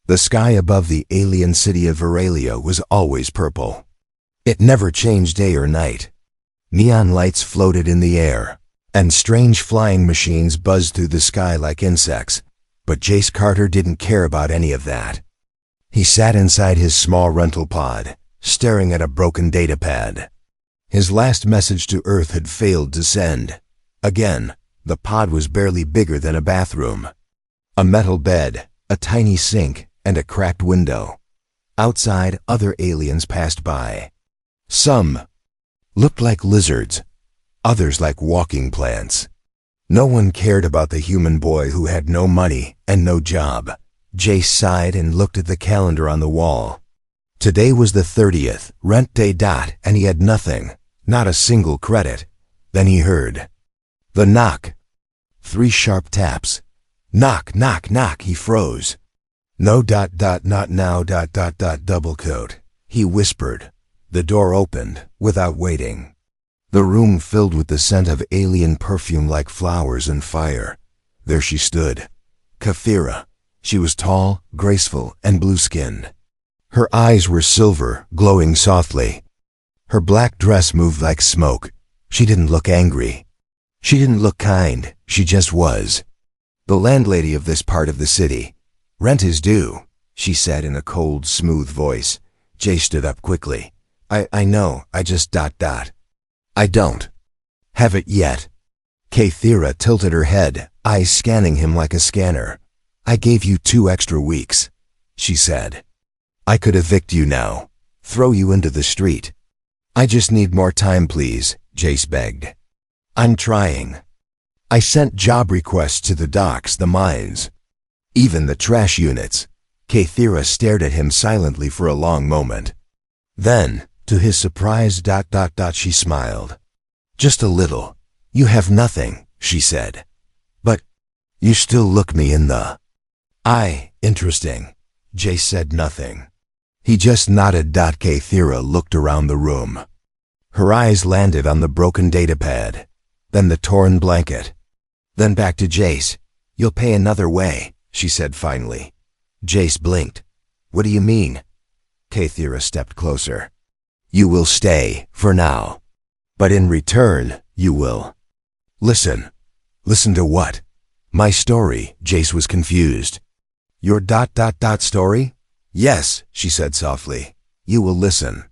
The sky above the alien city of Veralia was always purple. It never changed day or night. Neon lights floated in the air, and strange flying machines buzzed through the sky like insects, but Jace Carter didn't care about any of that. He sat inside his small rental pod, staring at a broken datapad. His last message to Earth had failed to send. Again, the pod was barely bigger than a bathroom. A metal bed, a tiny sink, and a cracked window. Outside, other aliens passed by. Some looked like lizards, others like walking plants. No one cared about the human boy who had no money and no job. Jace sighed and looked at the calendar on the wall. Today was the 30th, rent day. And he had nothing, not a single credit. Then he heard the knock. 3 sharp taps. Knock, knock, knock. He froze. No. Not now. Double quote. He whispered. The door opened, without waiting. The room filled with the scent of alien perfume like flowers and fire. There she stood. Kathira. She was tall, graceful, and blue-skinned. Her eyes were silver, glowing softly. Her black dress moved like smoke. She didn't look angry. She didn't look kind. She just was. The landlady of this part of the city. Rent is due, she said in a cold, smooth voice. Jay stood up quickly. I know, I just ... I don't have it yet. Kathira tilted her head, eyes scanning him like a scanner. I gave you 2 extra weeks, she said. I could evict you now, throw you into the street. I just need more time, please, Jace begged. I'm trying. I sent job requests to the docks, the mines, even the trash units. Kathira stared at him silently for a long moment. Then, to his surprise, ... she smiled. Just a little. You have nothing, she said. But you still look me in the eye. Interesting. Jace said nothing. He just nodded. Kathira looked around the room. Her eyes landed on the broken datapad, then the torn blanket, then back to Jace. You'll pay another way, she said finally. Jace blinked. What do you mean? Kathira stepped closer. You will stay, for now. But in return, you will listen. Listen to what? My story. Jace was confused. Your ... story? Yes, she said softly. You will listen.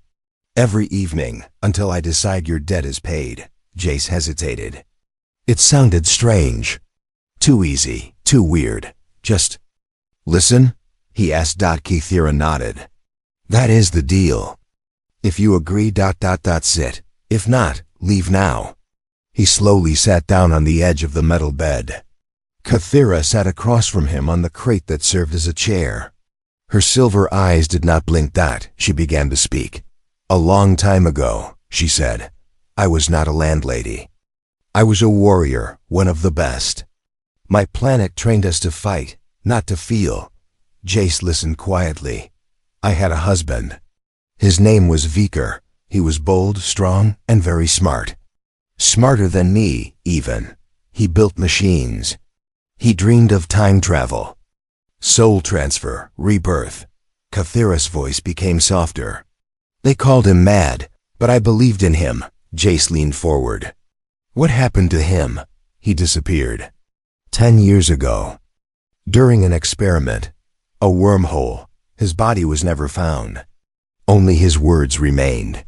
Every evening, until I decide your debt is paid. Jace hesitated. It sounded strange. Too easy, too weird. Just listen? He asked. Kathira nodded. That is the deal. If you agree ... sit. If not, leave now. He slowly sat down on the edge of the metal bed. Kathira sat across from him on the crate that served as a chair. Her silver eyes did not blink. She began to speak. A long time ago, she said, I was not a landlady. I was a warrior, one of the best. My planet trained us to fight, not to feel. Jace listened quietly. I had a husband. His name was Viker. He was bold, strong, and very smart. Smarter than me, even. He built machines. He dreamed of time travel. Soul transfer, rebirth. Kathira's voice became softer. They called him mad, but I believed in him. Jace leaned forward. What happened to him? He disappeared. 10 years ago. During an experiment. A wormhole. His body was never found. Only his words remained.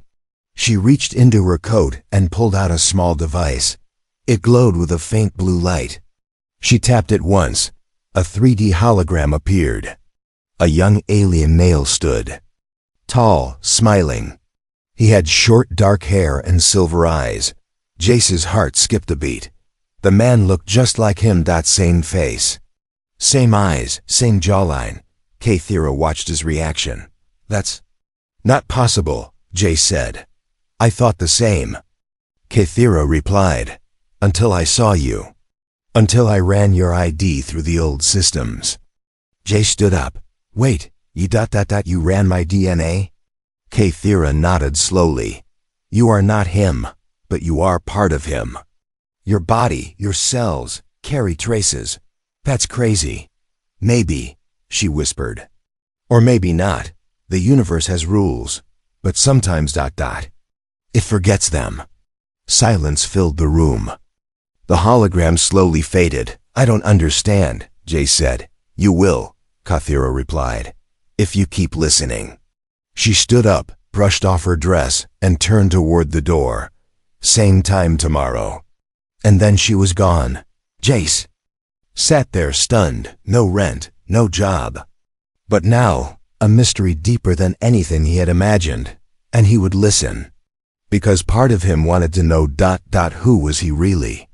She reached into her coat and pulled out a small device. It glowed with a faint blue light. She tapped it once. A 3D hologram appeared. A young alien male stood. Tall, smiling. He had short dark hair and silver eyes. Jace's heart skipped a beat. The man looked just like him. Same face. Same eyes, same jawline. Kathira watched his reaction. That's not possible, Jace said. I thought the same. Kathira replied. Until I saw you. Until I ran your ID through the old systems. Jace stood up. Wait, you ... you ran my DNA? Kathira nodded slowly. You are not him, but you are part of him. Your body, your cells, carry traces. That's crazy. Maybe, she whispered. Or maybe not. The universe has rules, but sometimes ... it forgets them. Silence filled the room. The hologram slowly faded. I don't understand, Jace said. You will, Kathira replied, if you keep listening. She stood up, brushed off her dress, and turned toward the door. Same time tomorrow. And then she was gone. Jace sat there stunned, no rent, no job. But now, a mystery deeper than anything he had imagined, and he would listen. Because part of him wanted to know ... who was he really?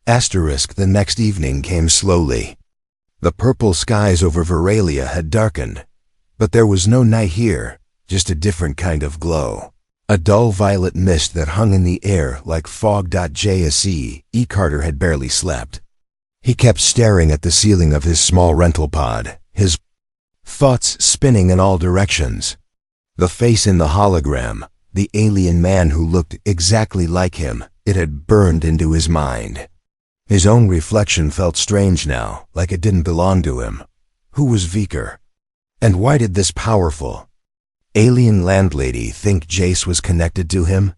The next evening came slowly. The purple skies over Veralia had darkened, but there was no night here, just a different kind of glow. A dull violet mist that hung in the air like fog. J.S.E. Carter had barely slept. He kept staring at the ceiling of his small rental pod, his thoughts spinning in all directions. The face in the hologram, the alien man who looked exactly like him, it had burned into his mind. His own reflection felt strange now, like it didn't belong to him. Who was Viker? And why did this powerful alien landlady think Jace was connected to him?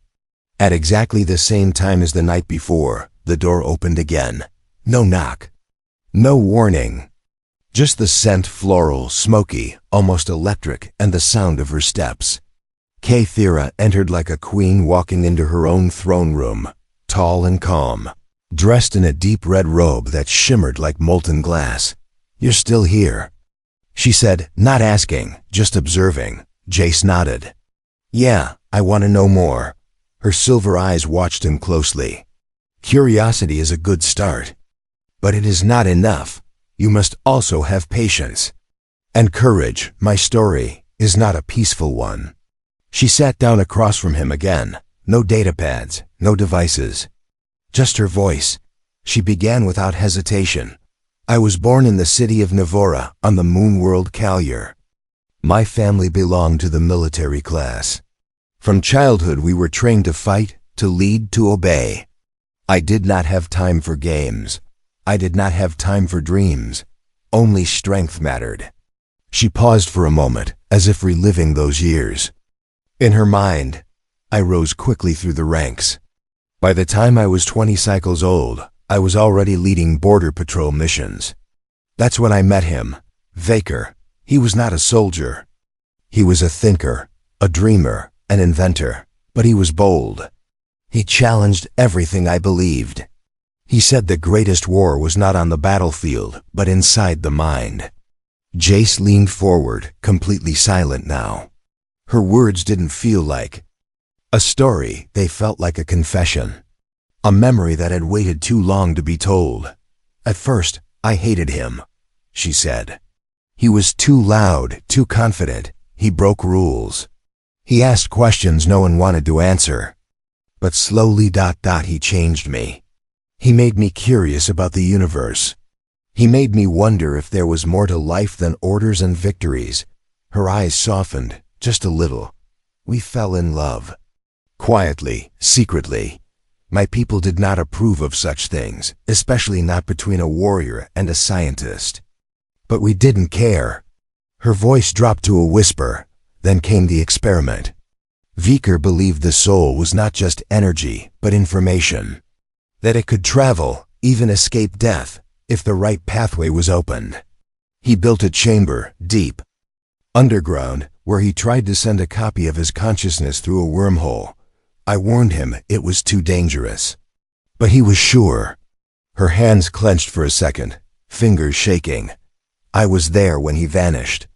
At exactly the same time as the night before, the door opened again. No knock. No warning. Just the scent, floral, smoky, almost electric, and the sound of her steps. Kathira entered like a queen walking into her own throne room, tall and calm, dressed in a deep red robe that shimmered like molten glass. You're still here, she said, not asking, just observing. Jace nodded. Yeah, I want to know more. Her silver eyes watched him closely. Curiosity is a good start. But it is not enough. You must also have patience. And courage. My story is not a peaceful one. She sat down across from him again. No datapads, no devices. Just her voice. She began without hesitation. I was born in the city of Navora, on the moon world Kalyar. My family belonged to the military class. From childhood we were trained to fight, to lead, to obey. I did not have time for games. I did not have time for dreams. Only strength mattered. She paused for a moment, as if reliving those years. In her mind, I rose quickly through the ranks. By the time I was 20 cycles old, I was already leading border patrol missions. That's when I met him, Vaker. He was not a soldier. He was a thinker, a dreamer, an inventor, but he was bold. He challenged everything I believed. He said the greatest war was not on the battlefield, but inside the mind. Jace leaned forward, completely silent now. Her words didn't feel like a story, they felt like a confession. A memory that had waited too long to be told. At first, I hated him, she said. He was too loud, too confident. He broke rules. He asked questions no one wanted to answer. But slowly ... he changed me. He made me curious about the universe. He made me wonder if there was more to life than orders and victories. Her eyes softened, just a little. We fell in love. Quietly, secretly. My people did not approve of such things, especially not between a warrior and a scientist. But we didn't care. Her voice dropped to a whisper. Then came the experiment. Viker believed the soul was not just energy, but information. That it could travel, even escape death, if the right pathway was opened. He built a chamber, deep underground, where he tried to send a copy of his consciousness through a wormhole. I warned him it was too dangerous. But he was sure. Her hands clenched for a second, fingers shaking. I was there when he vanished.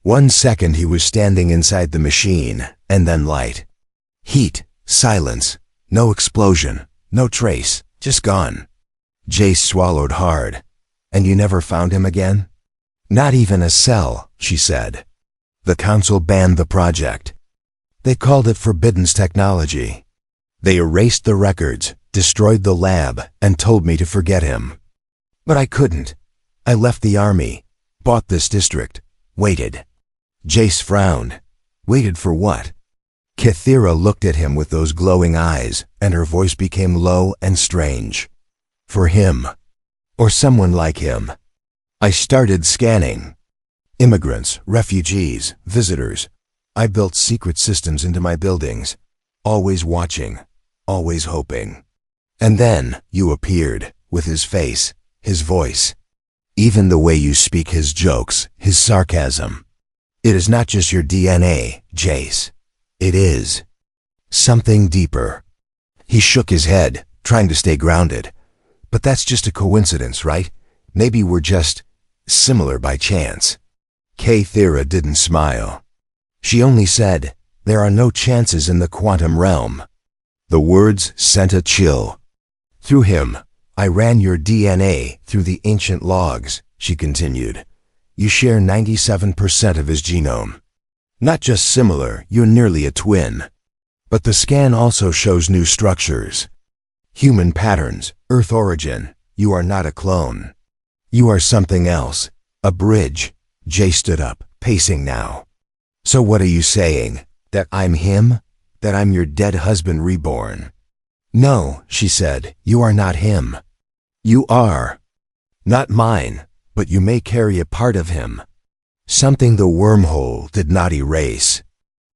1 second he was standing inside the machine, and then light. Heat, silence, no explosion, no trace, just gone. Jace swallowed hard. And you never found him again? Not even a cell, she said. The council banned the project. They called it Forbidden's technology. They erased the records, destroyed the lab, and told me to forget him. But I couldn't. I left the army, bought this district, waited. Jace frowned. Waited for what? Kathira looked at him with those glowing eyes, and her voice became low and strange. For him. Or someone like him. I started scanning. Immigrants, refugees, visitors. I built secret systems into my buildings, always watching, always hoping. And then you appeared, with his face, his voice, even the way you speak, his jokes, his sarcasm. It is not just your DNA, Jace. It is something deeper. He shook his head, trying to stay grounded. But that's just a coincidence, right? Maybe we're just similar by chance. Kathira didn't smile. She only said, "There are no chances in the quantum realm." The words sent a chill. "Through him, I ran your DNA through the ancient logs," she continued. "You share 97% of his genome. Not just similar, you're nearly a twin. But the scan also shows new structures. Human patterns, Earth origin. You are not a clone. You are something else. A bridge." Jay stood up, pacing now. "So what are you saying? That I'm him? That I'm your dead husband reborn?" "No," she said, "you are not him. You are. Not mine, but you may carry a part of him. Something the wormhole did not erase."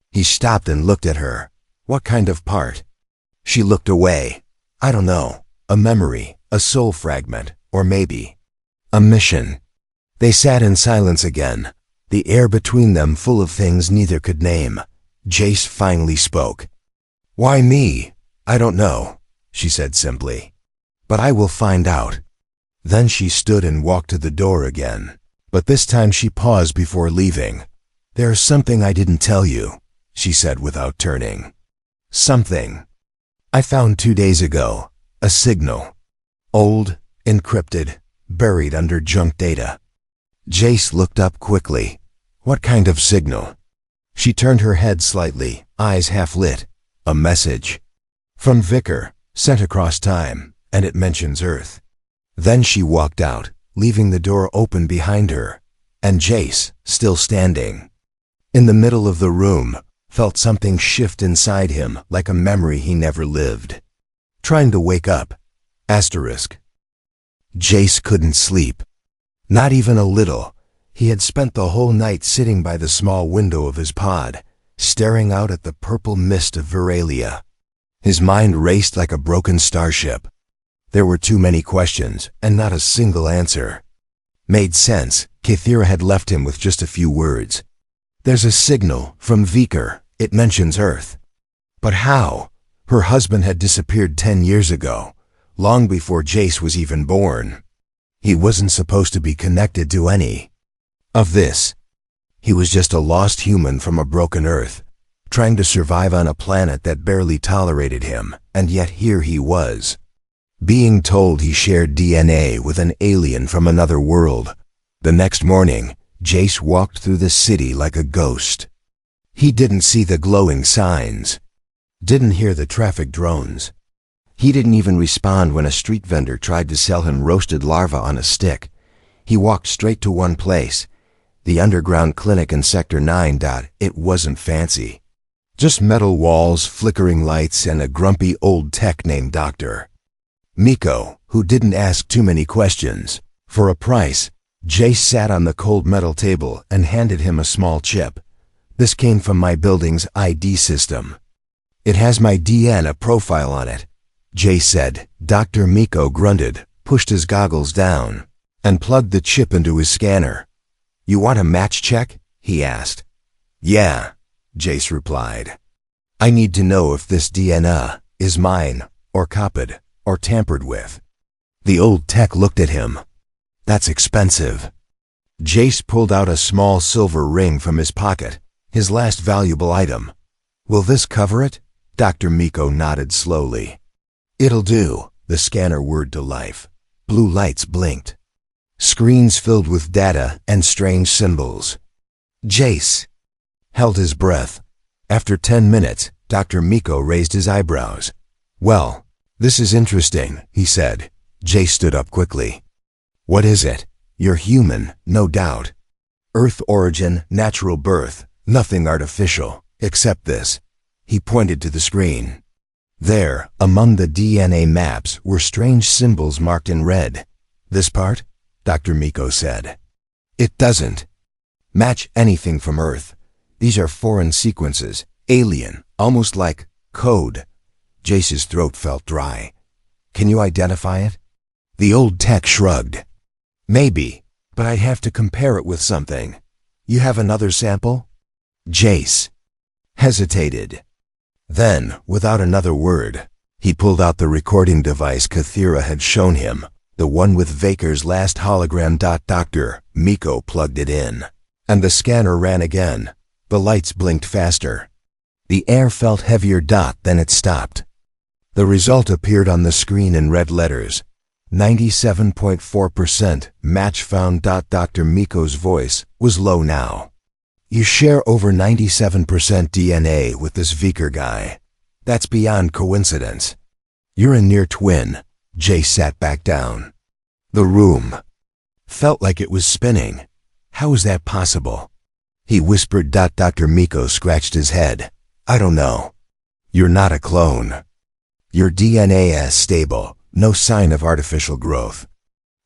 He stopped and looked at her. "What kind of part?" She looked away. "I don't know. A memory, a soul fragment, or maybe a mission." They sat in silence again, the air between them full of things neither could name. Jace finally spoke. "Why me? I don't know," she said simply. "But I will find out." Then she stood and walked to the door again. But this time she paused before leaving. "There's something I didn't tell you," she said without turning. "Something I found 2 days ago. A signal. Old, encrypted, buried under junk data." Jace looked up quickly. "What kind of signal?" She turned her head slightly, eyes half lit. "A message. From Vicar, sent across time, and it mentions Earth." Then she walked out, leaving the door open behind her, and Jace, still standing in the middle of the room, felt something shift inside him like a memory he never lived. Trying to wake up. Jace couldn't sleep. Not even a little. He had spent the whole night sitting by the small window of his pod, staring out at the purple mist of Veralia. His mind raced like a broken starship. There were too many questions, and not a single answer. Made sense. Kathira had left him with just a few words. "There's a signal from Vicar. It mentions Earth." But how? Her husband had disappeared 10 years ago, long before Jace was even born. He wasn't supposed to be connected to any of this. He was just a lost human from a broken Earth, trying to survive on a planet that barely tolerated him, and yet here he was, being told he shared DNA with an alien from another world. The next morning, Jace walked through the city like a ghost. He didn't see the glowing signs, didn't hear the traffic drones. He didn't even respond when a street vendor tried to sell him roasted larvae on a stick. He walked straight to one place, the underground clinic in Sector 9. It wasn't fancy. Just metal walls, flickering lights, and a grumpy old tech named Dr. Miko, who didn't ask too many questions. For a price, Jace sat on the cold metal table and handed him a small chip. "This came from my building's ID system. It has my DNA profile on it," Jace said. Dr. Miko grunted, pushed his goggles down, and plugged the chip into his scanner. "You want a match check?" he asked. "Yeah," Jace replied. "I need to know if this DNA is mine, or copied, or tampered with." The old tech looked at him. "That's expensive." Jace pulled out a small silver ring from his pocket, his last valuable item. "Will this cover it?" Dr. Miko nodded slowly. "It'll do," the scanner whirred to life. Blue lights blinked. Screens filled with data and strange symbols. Jace held his breath. After 10 minutes, Dr. Miko raised his eyebrows. "Well, this is interesting," he said. Jace stood up quickly. "What is it?" "You're human, no doubt. Earth origin, natural birth, nothing artificial, except this." He pointed to the screen. There, among the DNA maps, were strange symbols marked in red. "This part?" Dr. Miko said. "It doesn't." Match anything from Earth. These are foreign sequences, alien, almost like code. Jace's throat felt dry. Can you identify it? The old tech shrugged. Maybe, but I'd have to compare it with something. You have another sample? Jace hesitated. Then, without another word, he pulled out the recording device Kathira had shown him, the one with Vaker's last hologram. Dr. Miko plugged it in, and the scanner ran again. The lights blinked faster. The air felt heavier. Then it stopped. The result appeared on the screen in red letters. 97.4% match found. Dr. Miko's voice was low now. You share over 97% DNA with this Vaker guy. That's beyond coincidence. You're a near twin. Jace sat back down. The room felt like it was spinning. How is that possible? He whispered. Dr. Miko scratched his head. I don't know. You're not a clone. Your DNA is stable, no sign of artificial growth.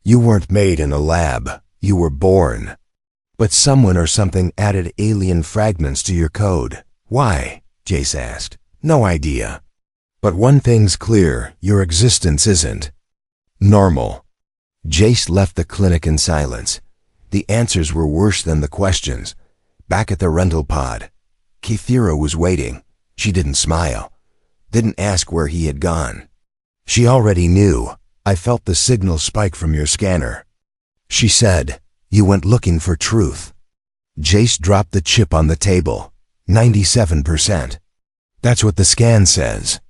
You weren't made in a lab, you were born. But someone or something added alien fragments to your code. Why? Jace asked. No idea. But one thing's clear, your existence isn't normal. Jace left the clinic in silence. The answers were worse than the questions. Back at the rental pod, Kathira was waiting. She didn't smile. Didn't ask where he had gone. She already knew. I felt the signal spike from your scanner. She said, you went looking for truth. Jace dropped the chip on the table. 97%. That's what the scan says.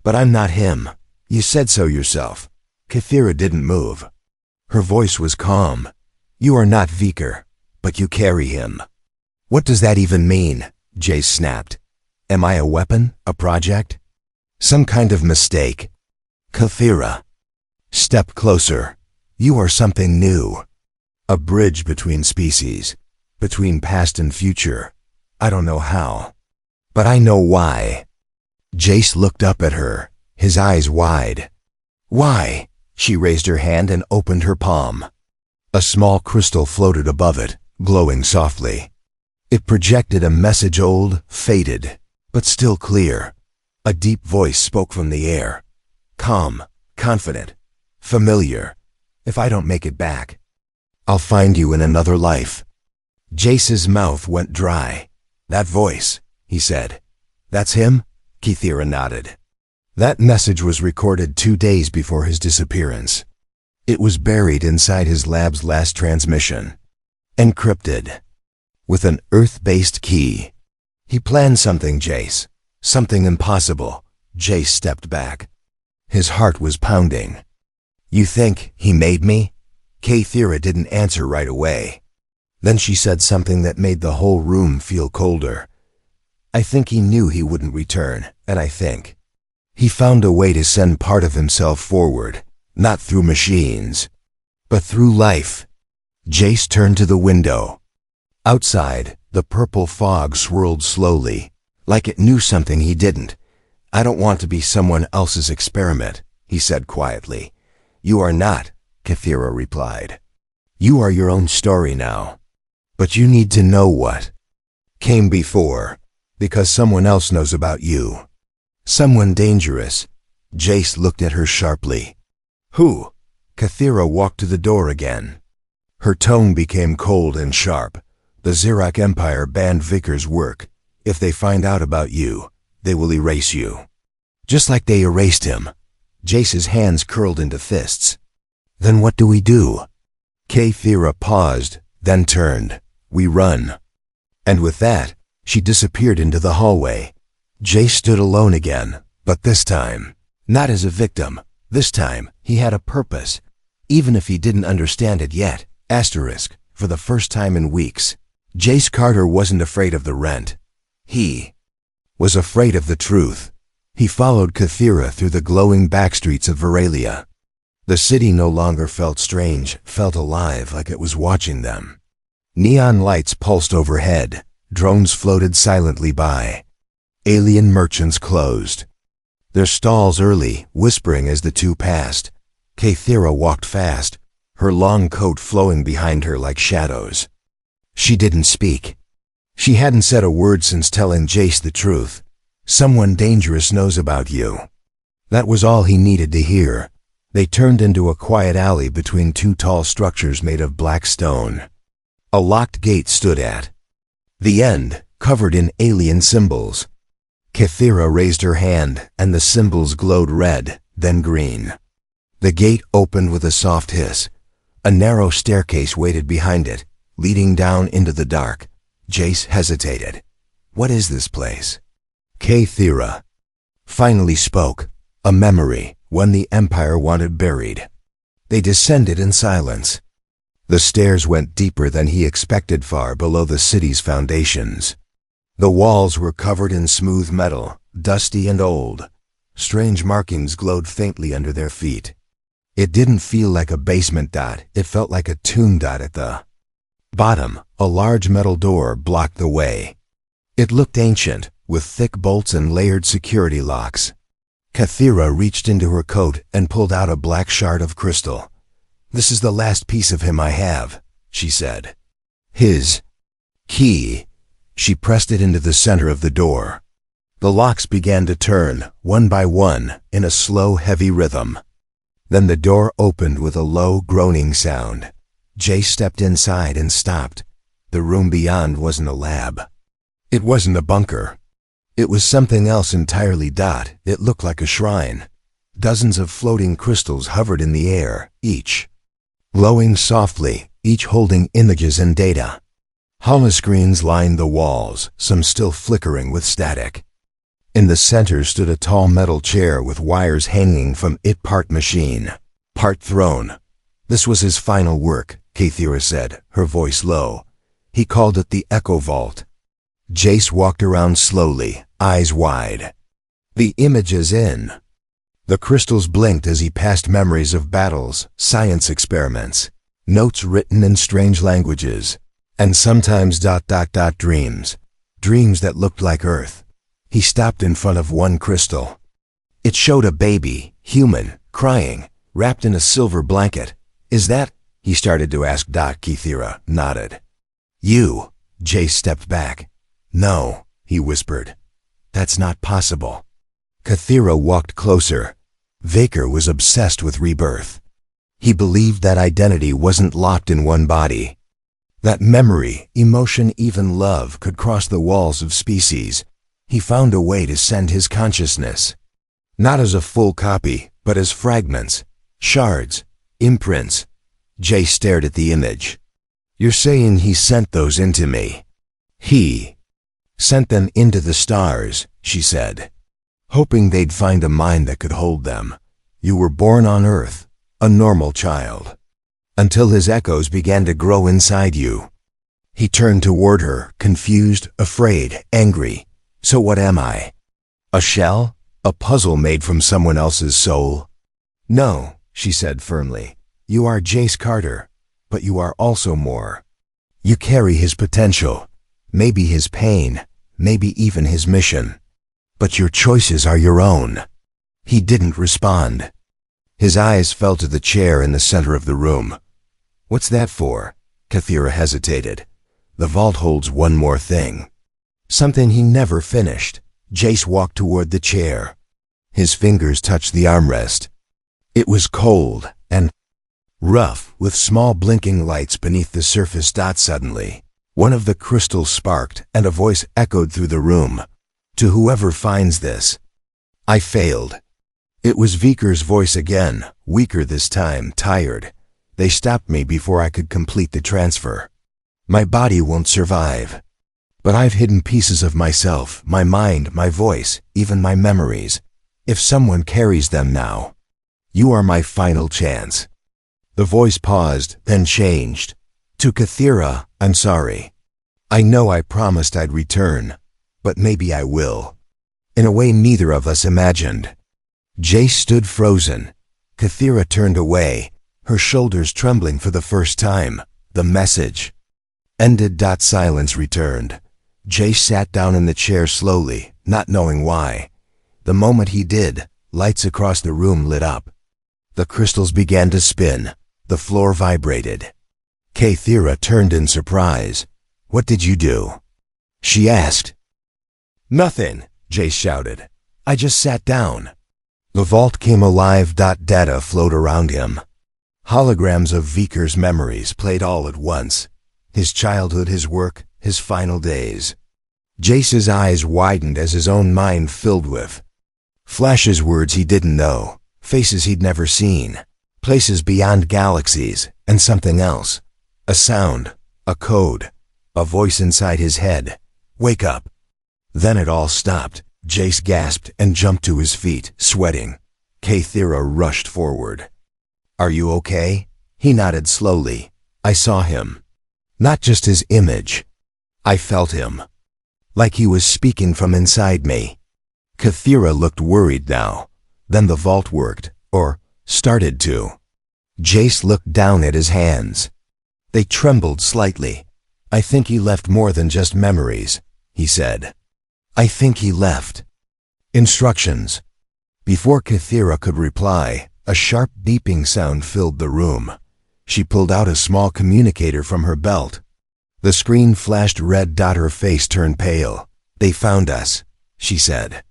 But I'm not him. You said so yourself. Kathira didn't move. Her voice was calm. You are not Vaker, but you carry him. What does that even mean? Jace snapped. Am I a weapon? A project? Some kind of mistake. Kathira stepped closer. You are something new. A bridge between species, between past and future. I don't know how, but I know why. Jace looked up at her, his eyes wide. Why? She raised her hand and opened her palm. A small crystal floated above it, glowing softly. It projected a message, old, faded, but still clear. A deep voice spoke from the air. Calm, confident, familiar. If I don't make it back, I'll find you in another life. Jace's mouth went dry. That voice, he said. That's him? Kathira nodded. That message was recorded 2 days before his disappearance. It was buried inside his lab's last transmission. Encrypted. With an Earth-based key. He planned something, Jace. Something impossible. Jace stepped back. His heart was pounding. You think he made me? Kathira didn't answer right away. Then she said something that made the whole room feel colder. I think he knew he wouldn't return, and I think he found a way to send part of himself forward, not through machines, but through life. Jace turned to the window. Outside, the purple fog swirled slowly, like it knew something he didn't. I don't want to be someone else's experiment, he said quietly. You are not, Kathira replied. You are your own story now. But you need to know what came before, because someone else knows about you. Someone dangerous. Jace looked at her sharply. Who? Kathira walked to the door again. Her tone became cold and sharp. The Xerox Empire banned Vaker's work. If they find out about you, they will erase you. Just like they erased him. Jace's hands curled into fists. Then what do we do? Kathira paused, then turned. We run. And with that, she disappeared into the hallway. Jace stood alone again, but this time, not as a victim. This time, he had a purpose, even if he didn't understand it yet. Asterisk, for the first time in weeks. Jace Carter wasn't afraid of the rent. He was afraid of the truth. He followed Kathira through the glowing backstreets of Veralia. The city no longer felt strange, felt alive like it was watching them. Neon lights pulsed overhead. Drones floated silently by. Alien merchants closed their stalls early, whispering as the two passed. Kathira walked fast, her long coat flowing behind her like shadows. She didn't speak. She hadn't said a word since telling Jace the truth. Someone dangerous knows about you. That was all he needed to hear. They turned into a quiet alley between two tall structures made of black stone. A locked gate stood at the end, covered in alien symbols. Kythera raised her hand, and the symbols glowed red, then green. The gate opened with a soft hiss. A narrow staircase waited behind it, leading down into the dark. Jace hesitated. What is this place? Kythera finally spoke. A memory, one the Empire wanted buried. They descended in silence. The stairs went deeper than he expected, far below the city's foundations. The walls were covered in smooth metal, dusty and old. Strange markings glowed faintly under their feet. It didn't feel like a basement dot, it felt like a tomb dot at the bottom. A large metal door blocked the way. It looked ancient, with thick bolts and layered security locks. Kythera reached into her coat and pulled out a black shard of crystal. "This is the last piece of him I have," she said. "His key." She pressed it into the center of the door. The locks began to turn, one by one, in a slow, heavy rhythm. Then the door opened with a low, groaning sound. Jace stepped inside and stopped. The room beyond wasn't a lab. It wasn't a bunker. It was something else entirely. It looked like a shrine. Dozens of floating crystals hovered in the air, each glowing softly, each holding images and data. Holoscreens lined the walls, some still flickering with static. In the center stood a tall metal chair with wires hanging from it, part machine, part throne. This was his final work, Kythera said, her voice low. He called it the Echo Vault. Jace walked around slowly, eyes wide. The images in the crystals blinked as he passed memories of battles, science experiments, notes written in strange languages, and sometimes dreams. Dreams that looked like Earth. He stopped in front of one crystal. It showed a baby, human, crying, wrapped in a silver blanket. "Is that?" he started to ask. Kythera nodded. "You?" Jace stepped back. "No," he whispered. "That's not possible." Kythera walked closer. Vaker was obsessed with rebirth. He believed that identity wasn't locked in one body. That memory, emotion, even love could cross the walls of species. He found a way to send his consciousness. Not as a full copy, but as fragments, shards, imprints. Jay stared at the image. "You're saying he sent those into me?" "He sent them into the stars," she said, "hoping they'd find a mind that could hold them. You were born on Earth, a normal child, until his echoes began to grow inside you." He turned toward her, confused, afraid, angry. "So what am I? A shell? A puzzle made from someone else's soul?" "No," she said firmly. "You are Jace Carter, but you are also more. You carry his potential, maybe his pain, maybe even his mission. But your choices are your own." He didn't respond. His eyes fell to the chair in the center of the room. "What's that for?" Kythera hesitated. "The vault holds one more thing." Something he never finished. Jace walked toward the chair. His fingers touched the armrest. It was cold and rough, with small blinking lights beneath the surface. Suddenly, one of the crystals sparked, and a voice echoed through the room. "To whoever finds this, I failed." It was Viker's voice again, weaker this time, tired. "They stopped me before I could complete the transfer. My body won't survive. But I've hidden pieces of myself, my mind, my voice, even my memories. If someone carries them now, you are my final chance." The voice paused, then changed. "To Kythera, I'm sorry. I know I promised I'd return, but maybe I will." In a way neither of us imagined. Jace stood frozen. Kythera turned away, her shoulders trembling for the first time. The message ended. Silence returned. Jace sat down in the chair slowly, not knowing why. The moment he did, lights across the room lit up. The crystals began to spin. The floor vibrated. Kythera turned in surprise. What did you do? She asked. Nothing, Jace shouted. I just sat down. The vault came alive. Data flowed around him. Holograms of Viker's memories played all at once. His childhood, his work, his final days. Jace's eyes widened as his own mind filled with flashes, words he didn't know, faces he'd never seen, places beyond galaxies, and something else. A sound, a code, a voice inside his head. Wake up. Then it all stopped. Jace gasped and jumped to his feet, sweating. Kathira rushed forward. Are you okay? He nodded slowly. I saw him. Not just his image. I felt him. Like he was speaking from inside me. Kathira looked worried now. Then the vault worked, or started to. Jace looked down at his hands. They trembled slightly. I think he left more than just memories, he said. I think he left instructions. Before Kathira could reply, a sharp beeping sound filled the room. She pulled out a small communicator from her belt. The screen flashed red. Her face turned pale. They found us, she said.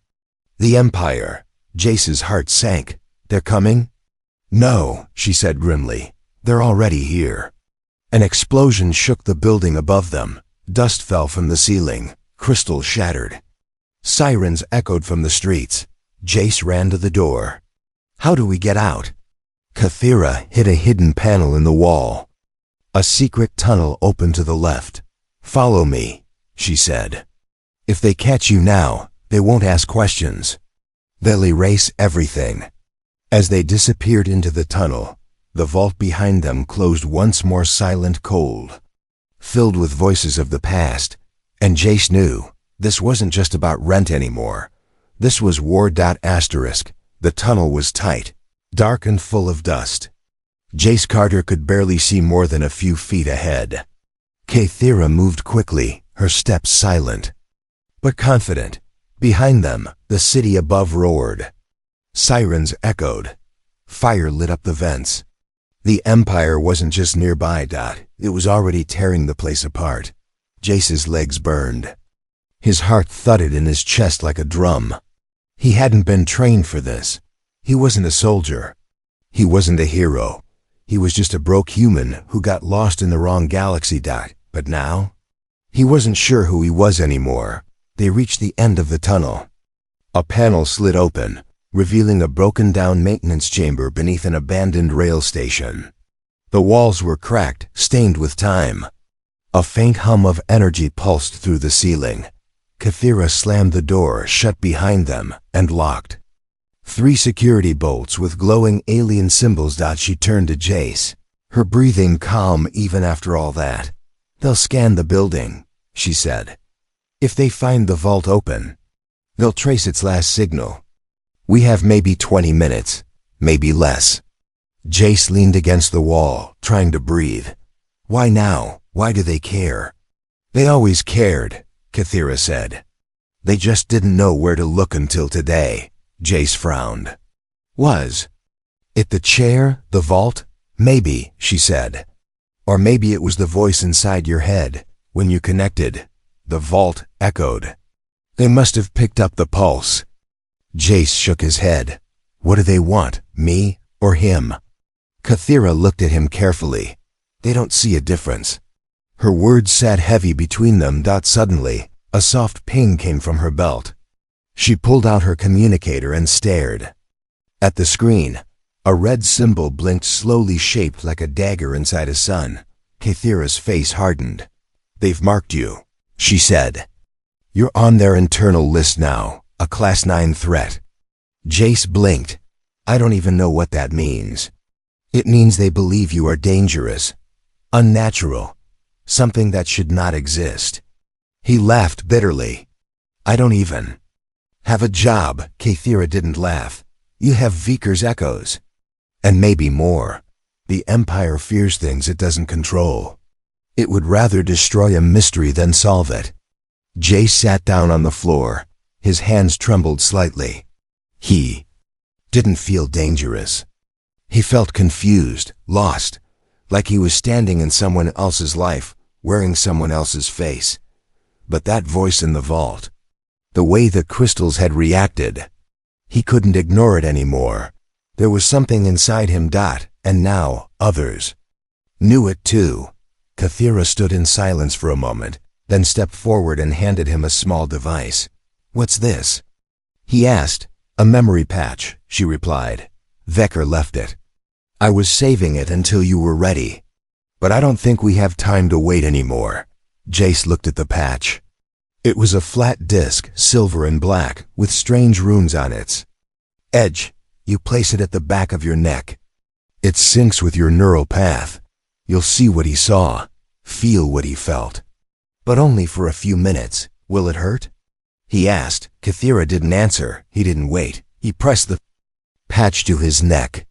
The Empire. Jace's heart sank. They're coming? No, she said grimly. They're already here. An explosion shook the building above them. Dust fell from the ceiling. Crystal shattered. Sirens echoed from the streets. Jace ran to the door. How do we get out? Kathira hit a hidden panel in the wall. A secret tunnel opened to the left. Follow me, she said. If they catch you now, they won't ask questions. They'll erase everything. As they disappeared into the tunnel, the vault behind them closed once more, silent, cold, filled with voices of the past. And Jace knew this wasn't just about rent anymore. This was war. The tunnel was tight, dark and full of dust. Jace Carter could barely see more than a few feet ahead. Kathira moved quickly, her steps silent, but confident. Behind them, the city above roared. Sirens echoed. Fire lit up the vents. The Empire wasn't just nearby. It was already tearing the place apart. Jace's legs burned. His heart thudded in his chest like a drum. He hadn't been trained for this. He wasn't a soldier. He wasn't a hero. He was just a broke human who got lost in the wrong galaxy. But now? He wasn't sure who he was anymore. They reached the end of the tunnel. A panel slid open, revealing a broken-down maintenance chamber beneath an abandoned rail station. The walls were cracked, stained with time. A faint hum of energy pulsed through the ceiling. Kathira slammed the door shut behind them and locked. 3 security bolts with glowing alien symbols. She turned to Jace, her breathing calm even after all that. They'll scan the building, she said. If they find the vault open, they'll trace its last signal. We have maybe 20 minutes, maybe less. Jace leaned against the wall, trying to breathe. Why now? Why do they care? They always cared, Kathira said. They just didn't know where to look until today. Jace frowned. Was it the chair, the vault? Maybe, she said. Or maybe it was the voice inside your head. When you connected, the vault echoed. They must have picked up the pulse. Jace shook his head. What do they want, me or him? Kathira looked at him carefully. They don't see a difference. Her words sat heavy between them. Suddenly, a soft ping came from her belt. She pulled out her communicator and stared. At the screen, a red symbol blinked slowly, shaped like a dagger inside a sun. Kathira's face hardened. They've marked you, she said. You're on their internal list now, a Class 9 threat. Jace blinked. I don't even know what that means. It means they believe you are dangerous, unnatural, something that should not exist. He laughed bitterly. I don't even have a job. Kathira didn't laugh. You have Viker's echoes. And maybe more. The Empire fears things it doesn't control. It would rather destroy a mystery than solve it. Jace sat down on the floor. His hands trembled slightly. He didn't feel dangerous. He felt confused, lost, like he was standing in someone else's life, wearing someone else's face. But that voice in the vault, the way the crystals had reacted, he couldn't ignore it anymore. There was something inside him, and now others knew it too. Kathira stood in silence for a moment, then stepped forward and handed him a small device. "What's this?" he asked. "A memory patch," she replied. "Vecker left it. I was saving it until you were ready. But I don't think we have time to wait anymore." Jace looked at the patch. It was a flat disc, silver and black, with strange runes on its edge. "You place it at the back of your neck. It syncs with your neural path. You'll see what he saw, feel what he felt. But only for a few minutes. Will it hurt?" he asked. Kathira didn't answer. He didn't wait. He pressed the patch to his neck.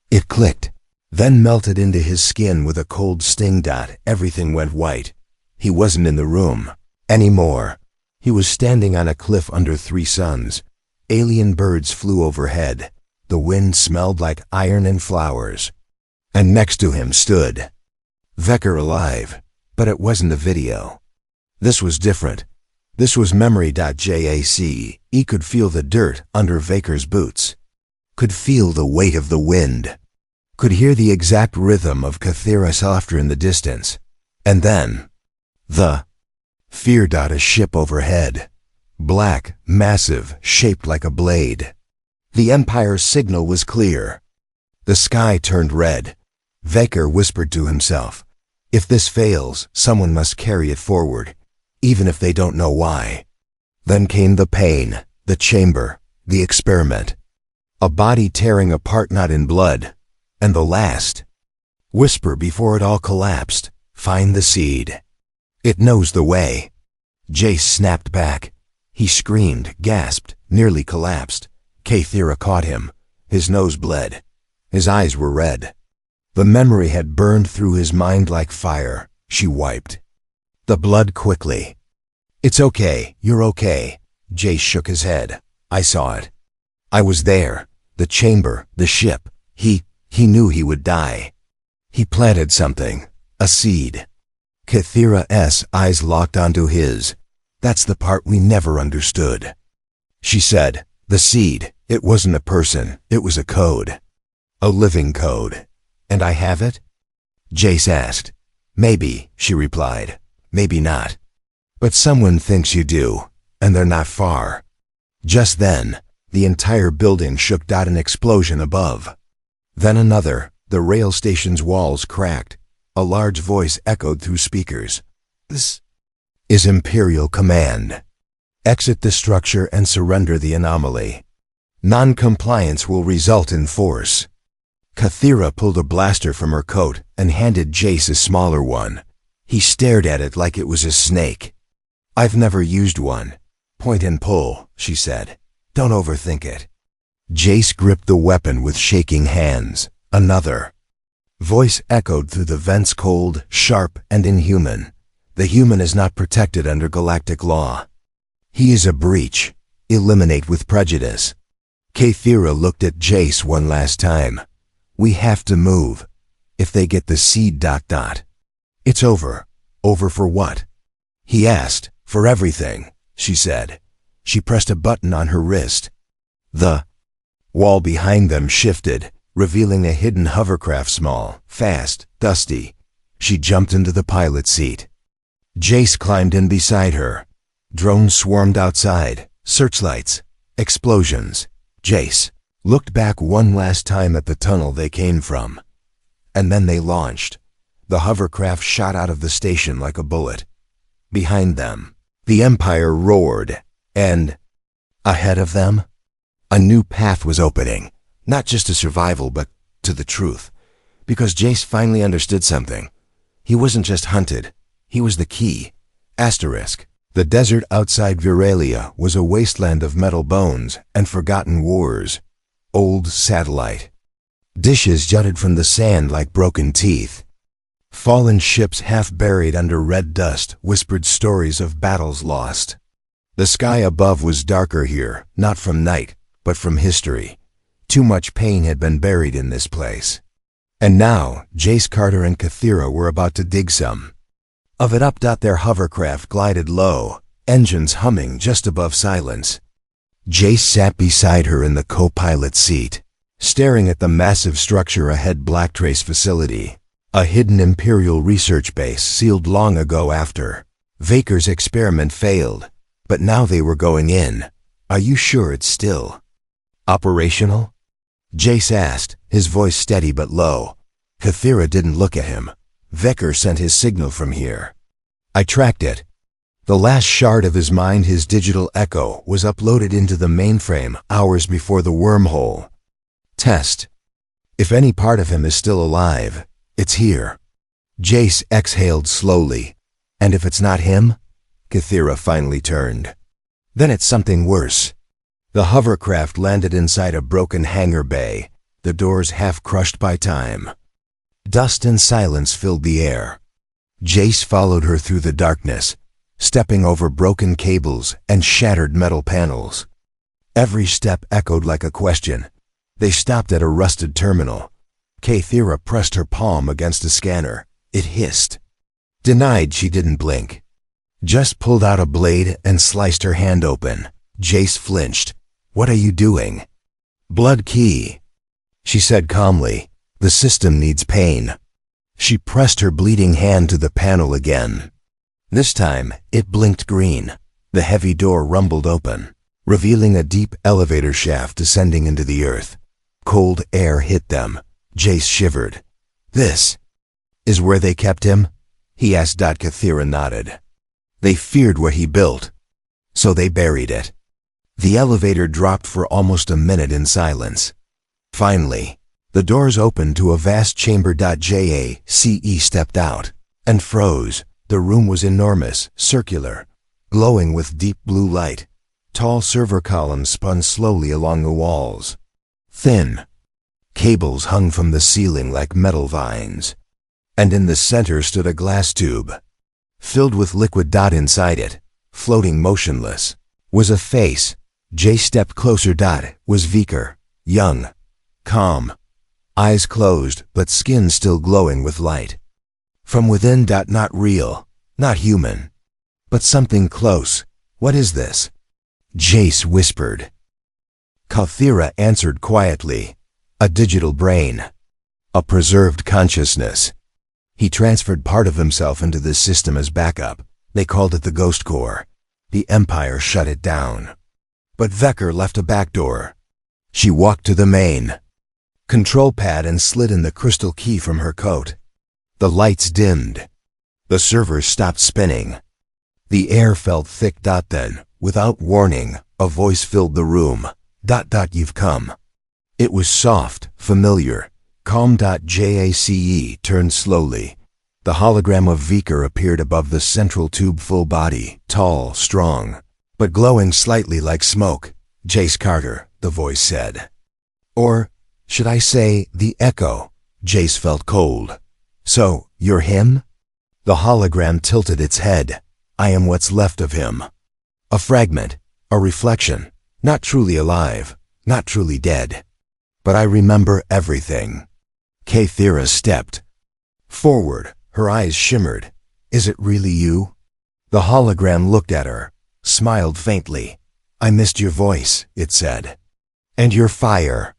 It clicked, then melted into his skin with a cold sting. Everything went white. He wasn't in the room anymore. He was standing on a cliff under 3 suns. Alien birds flew overhead. The wind smelled like iron and flowers. And next to him stood Vecker, alive. But it wasn't a video. This was different. This was memory. Jace. He could feel the dirt under Vecker's boots. Could feel the weight of the wind. Could hear the exact rhythm of Kathira's laughter in the distance. And then the fear. A ship overhead. Black, massive, shaped like a blade. The Empire's signal was clear. The sky turned red. Vecker whispered to himself, "If this fails, someone must carry it forward, even if they don't know why." Then came the pain, the chamber, the experiment. A body tearing apart, not in blood. And the last whisper before it all collapsed: "Find the seed. It knows the way." Jace snapped back. He screamed, gasped, nearly collapsed. Kathira caught him. His nose bled. His eyes were red. The memory had burned through his mind like fire. She wiped the blood quickly. "It's okay, you're okay." Jace shook his head. "I saw it. I was there. The chamber, the ship. He knew he would die. He planted something, a seed." Kathira's eyes locked onto his. "That's the part we never understood," she said. "The seed, it wasn't a person, it was a code. A living code. And I have it?" Jace asked. "Maybe," she replied. "Maybe not. But someone thinks you do, and they're not far." Just then, the entire building shook. An explosion above. Then another. The rail station's walls cracked. A large voice echoed through speakers. "This is Imperial Command. Exit the structure and surrender the anomaly. Non-compliance will result in force." Kathira pulled a blaster from her coat and handed Jace a smaller one. He stared at it like it was a snake. "I've never used one. Point and pull," she said. "Don't overthink it." Jace gripped the weapon with shaking hands. Another voice echoed through the vents, cold, sharp, and inhuman. "The human is not protected under galactic law. He is a breach. Eliminate with prejudice." Kathira looked at Jace one last time. "We have to move. If they get the seed. It's over. Over for what?" he asked. "For everything," she said. She pressed a button on her wrist. The wall behind them shifted, revealing a hidden hovercraft, small, fast, dusty. She jumped into the pilot seat. Jace climbed in beside her. Drones swarmed outside, searchlights, explosions. Jace looked back one last time at the tunnel they came from. And then they launched. The hovercraft shot out of the station like a bullet. Behind them, the Empire roared, and ahead of them, a new path was opening, not just to survival, but to the truth. Because Jace finally understood something. He wasn't just hunted, he was the key. Asterisk. The desert outside Viralia was a wasteland of metal bones and forgotten wars. Old satellite dishes jutted from the sand like broken teeth. Fallen ships half buried under red dust whispered stories of battles lost. The sky above was darker here, not from night, but from history. Too much pain had been buried in this place. And now, Jace, Carter, and Kathira were about to dig some Of it up. Their hovercraft glided low, engines humming just above silence. Jace sat beside her in the co-pilot seat, staring at the massive structure ahead. Blacktrace facility, a hidden Imperial research base sealed long ago after Vaker's experiment failed, but now they were going in. Are you sure it's still operational? Jace asked, his voice steady but low. Kathira didn't look at him. Vaker sent his signal from here. I tracked it. The last shard of his mind, his digital echo, was uploaded into the mainframe hours before the wormhole test. If any part of him is still alive, it's here. Jace exhaled slowly. And if it's not him? Kathira finally turned. Then it's something worse. The hovercraft landed inside a broken hangar bay, the doors half crushed by time. Dust and silence filled the air. Jace followed her through the darkness, stepping over broken cables and shattered metal panels. Every step echoed like a question. They stopped at a rusted terminal. Kathira pressed her palm against a scanner. It hissed. Denied. She didn't blink. Just pulled out a blade and sliced her hand open. Jace flinched. What are you doing? Blood key, she said calmly. The system needs pain. She pressed her bleeding hand to the panel again. This time, it blinked green. The heavy door rumbled open, revealing a deep elevator shaft descending into the earth. Cold air hit them. Jace shivered. This is where they kept him? He asked. Kathira nodded. They feared what he built, so they buried it. The elevator dropped for almost a minute in silence. Finally, the doors opened to a vast chamber. Jace stepped out and froze. The room was enormous, circular, glowing with deep blue light. Tall server columns spun slowly along the walls. Thin cables hung from the ceiling like metal vines. And in the center stood a glass tube, filled with liquid. Inside it, floating motionless, was a face. Jace stepped closer. Was Vaker, young, calm, eyes closed but skin still glowing with light. From within. Not real, not human, but something close. What is this? Jace whispered. Kathira answered quietly. A digital brain, a preserved consciousness. He transferred part of himself into this system as backup. They called it the Ghost Core. The Empire shut it down. But Vaker left a back door. She walked to the main control pad and slid in the crystal key from her coat. The lights dimmed. The servers stopped spinning. The air felt thick. Then, without warning, a voice filled the room. You've come. It was soft, familiar, calm. Jace turned slowly. The hologram of Vaker appeared above the central tube. Full body, tall, strong, but glowing slightly like smoke. Jace Carter, the voice said. Or, should I say, the echo? Jace felt cold. So, you're him? The hologram tilted its head. I am what's left of him. A fragment, a reflection, not truly alive, not truly dead. But I remember everything. Kathira stepped forward. Her eyes shimmered. Is it really you? The hologram looked at her, smiled faintly. I missed your voice, it said. And your fire.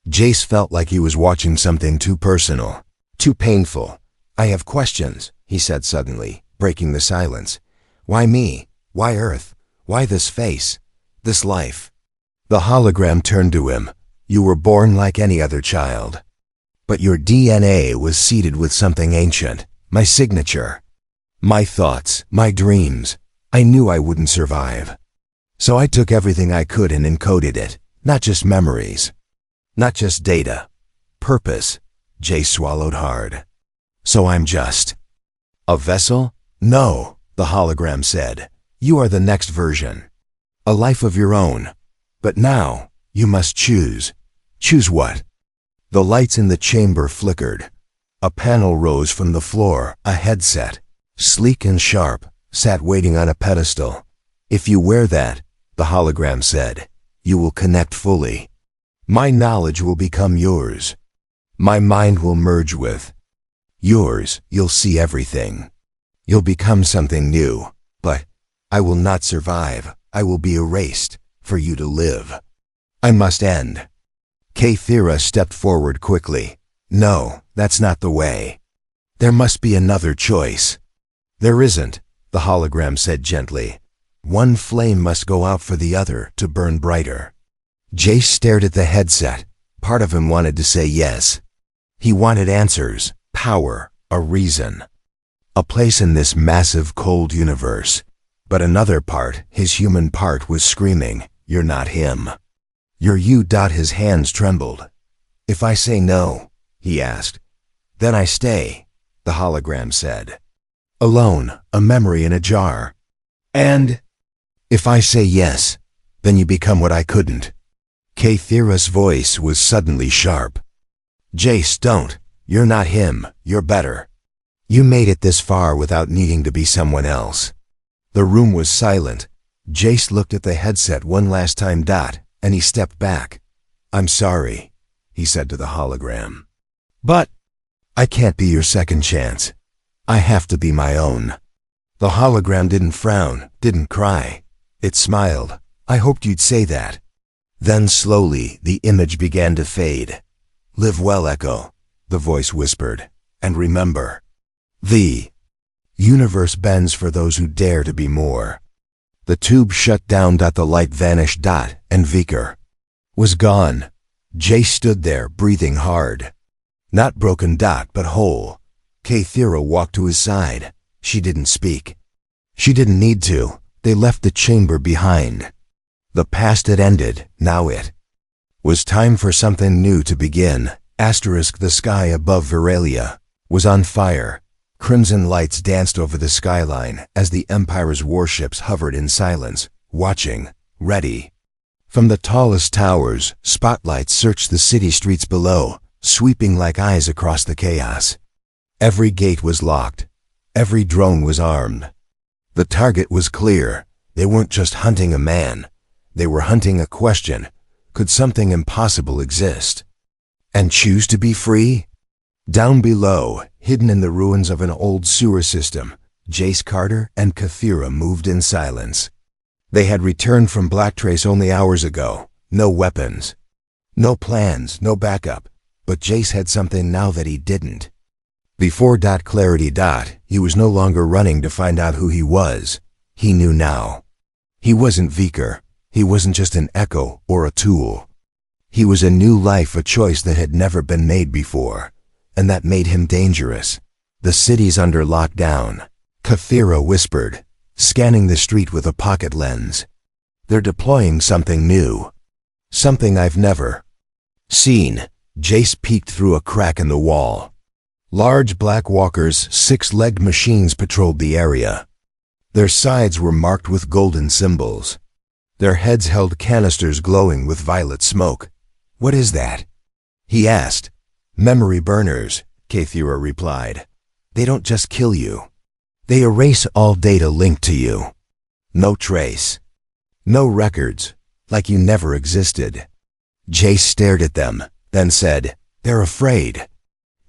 Jace felt like he was watching something too personal, too painful. I have questions, he said suddenly, breaking the silence. Why me? Why Earth? Why this face? This life? The hologram turned to him. You were born like any other child. But your DNA was seeded with something ancient, my signature. My thoughts, my dreams. I knew I wouldn't survive. So I took everything I could and encoded it, not just memories, not just data. Purpose. Jace swallowed hard. So I'm just a vessel? No, the hologram said. You are the next version. A life of your own. But now, you must choose. Choose what? The lights in the chamber flickered. A panel rose from the floor. A headset, sleek and sharp, sat waiting on a pedestal. If you wear that, the hologram said, you will connect fully. My knowledge will become yours. My mind will merge with yours. You'll see everything. You'll become something new, but I will not survive. I will be erased for you to live. I must end. Kathira stepped forward quickly. No, that's not the way. There must be another choice. There isn't, the hologram said gently. One flame must go out for the other to burn brighter. Jace stared at the headset. Part of him wanted to say yes. He wanted answers, power, a reason. A place in this massive, cold universe. But another part, his human part, was screaming, "You're not him. You're you." His hands trembled. "If I say no," he asked. "Then I stay," the hologram said. "Alone, a memory in a jar. And if I say yes, then you become what I couldn't." Kathira's voice was suddenly sharp. "Jace, don't. You're not him. You're better. You made it this far without needing to be someone else." The room was silent. Jace looked at the headset one last time, and he stepped back. "I'm sorry," he said to the hologram. "But I can't be your second chance. I have to be my own." The hologram didn't frown, didn't cry. It smiled. "I hoped you'd say that." Then slowly the image began to fade. "Live well, Echo," the voice whispered. "And remember, the universe bends for those who dare to be more." The tube shut down. The light vanished. And Vicar was gone. Jace stood there, breathing hard. Not broken, but whole. Kathira walked to his side. She didn't speak. She didn't need to. They left the chamber behind. The past had ended. Now it was time for something new to begin. The sky above Veralia was on fire. Crimson lights danced over the skyline as the Empire's warships hovered in silence, watching, ready. From the tallest towers, spotlights searched the city streets below, sweeping like eyes across the chaos. Every gate was locked. Every drone was armed. The target was clear. They weren't just hunting a man. They were hunting a question. Could something impossible exist? And choose to be free? Down below, hidden in the ruins of an old sewer system, Jace Carter and Kathira moved in silence. They had returned from Blacktrace only hours ago. No weapons. No plans, no backup. But Jace had something now that he didn't. Before clarity. He was no longer running to find out who he was. He knew now. He wasn't Vicar. He wasn't just an echo or a tool. He was a new life, a choice that had never been made before. And that made him dangerous. "The city's under lockdown," Kathira whispered, scanning the street with a pocket lens. "They're deploying something new. Something I've never seen." Jace peeked through a crack in the wall. Large black walkers, six-legged machines patrolled the area. Their sides were marked with golden symbols. Their heads held canisters glowing with violet smoke. "What is that?" he asked. "Memory burners," Kathira replied. "They don't just kill you. They erase all data linked to you. No trace. No records, like you never existed." Jace stared at them, then said, "They're afraid."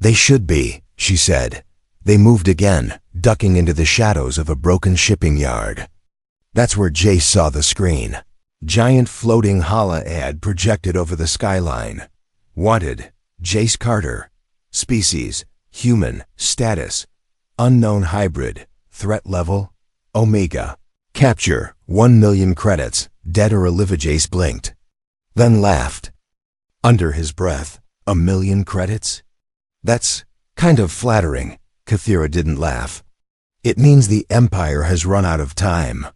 "They should be," she said. They moved again, ducking into the shadows of a broken shipping yard. That's where Jace saw the screen. Giant floating holla ad projected over the skyline. Wanted, Jace Carter. Species, human. Status, unknown hybrid. Threat level, Omega. Capture, 1 million credits. Dead or alive. Jace blinked, then laughed. Under his breath, 1 million credits? That's kind of flattering. Kathira didn't laugh. It means the Empire has run out of time.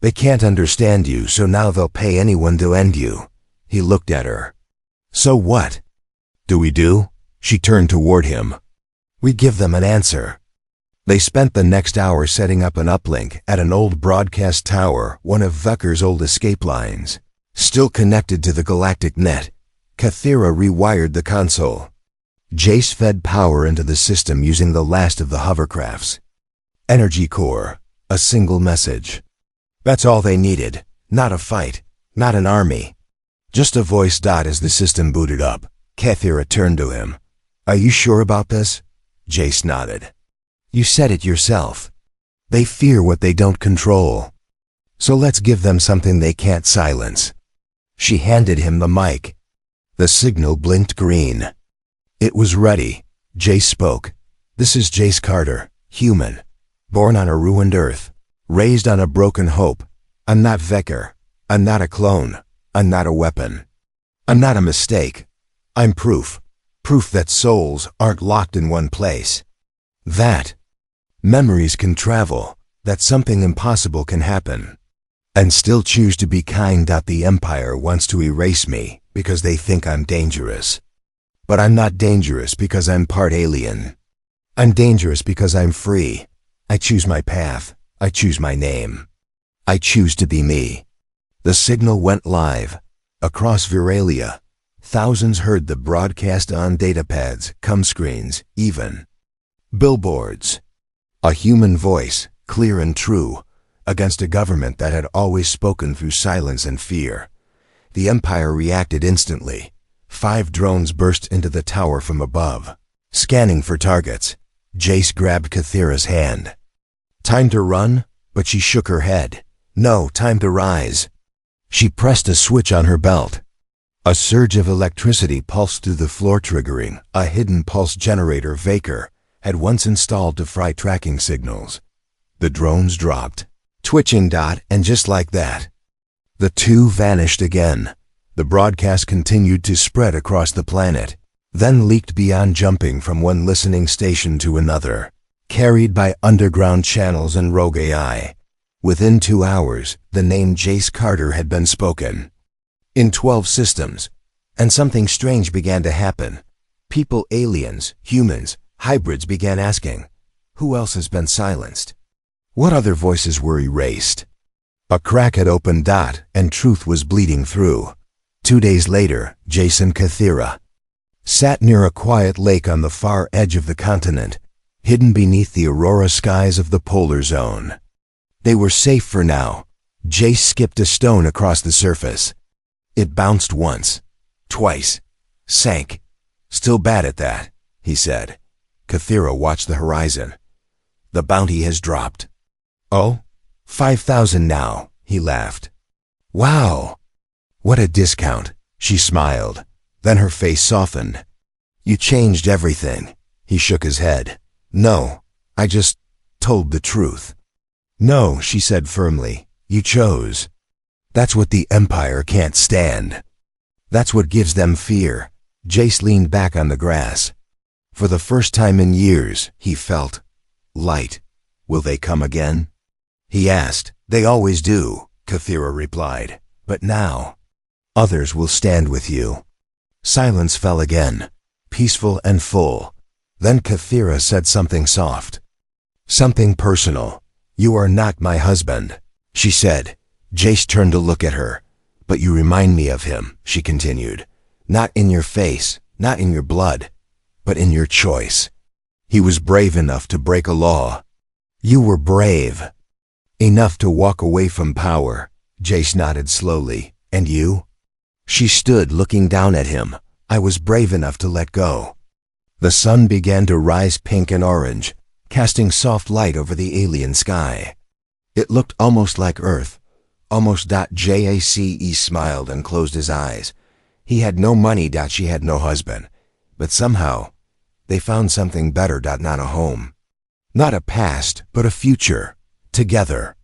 They can't understand you, so now they'll pay anyone to end you. He looked at her. So what do we do? She turned toward him. We give them an answer. They spent the next hour setting up an uplink at an old broadcast tower, one of Vucker's old escape lines. Still connected to the galactic net, Kathira rewired the console. Jace fed power into the system using the last of the hovercrafts. Energy core, a single message. That's all they needed. Not a fight, not an army. Just a voice. As the system booted up, Kathira turned to him. Are you sure about this? Jace nodded. You said it yourself. They fear what they don't control. So let's give them something they can't silence. She handed him the mic. The signal blinked green. It was ready. Jace spoke. This is Jace Carter, human, born on a ruined earth, raised on a broken hope. I'm not Vecker. I'm not a clone. I'm not a weapon. I'm not a mistake. I'm proof. Proof that souls aren't locked in one place. That memories can travel, that something impossible can happen, and still choose to be kind. The Empire wants to erase me because they think I'm dangerous. But I'm not dangerous because I'm part alien. I'm dangerous because I'm free. I choose my path. I choose my name. I choose to be me. The signal went live. Across Veralia, thousands heard the broadcast on datapads, screens, even billboards. A human voice, clear and true, against a government that had always spoken through silence and fear. The Empire reacted instantly. 5 drones burst into the tower from above, scanning for targets. Jace grabbed Kathira's hand. Time to run? But she shook her head. No, time to rise. She pressed a switch on her belt. A surge of electricity pulsed through the floor, triggering a hidden pulse generator Vaker had once installed to fry tracking signals. The drones dropped, twitching. And just like that, the two vanished again. The broadcast continued to spread across the planet, then leaked beyond, jumping from one listening station to another, carried by underground channels and rogue AI. Within 2 hours, the name Jace Carter had been spoken in 12 systems, and something strange began to happen. People, aliens, humans, hybrids began asking, who else has been silenced? What other voices were erased? A crack had opened, and truth was bleeding through. 2 days later, Jace and Kathira sat near a quiet lake on the far edge of the continent, hidden beneath the aurora skies of the polar zone. They were safe for now. Jace skipped a stone across the surface. It bounced once, twice, sank. Still bad at that, he said. Kathira watched the horizon. The bounty has dropped. Oh, 5,000 now, he laughed. Wow, what a discount, she smiled. Then her face softened. You changed everything. He shook his head. No, I just told the truth. No, she said firmly, you chose. That's what the Empire can't stand. That's what gives them fear. Jace leaned back on the grass. For the first time in years, he felt light. Will they come again? He asked. They always do, Kathira replied. But now, others will stand with you. Silence fell again, peaceful and full. Then Kathira said something soft. Something personal. You are not my husband, she said. Jace turned to look at her. But you remind me of him, she continued. Not in your face, not in your blood, but in your choice. He was brave enough to break a law. You were brave enough to walk away from power. Jace nodded slowly. And you? She stood looking down at him. I was brave enough to let go. The sun began to rise, pink and orange, casting soft light over the alien sky. It looked almost like Earth. Almost. Jace smiled and closed his eyes. He had no money. She had no husband. But somehow, they found something better. Not a home. Not a past, but a future. Together.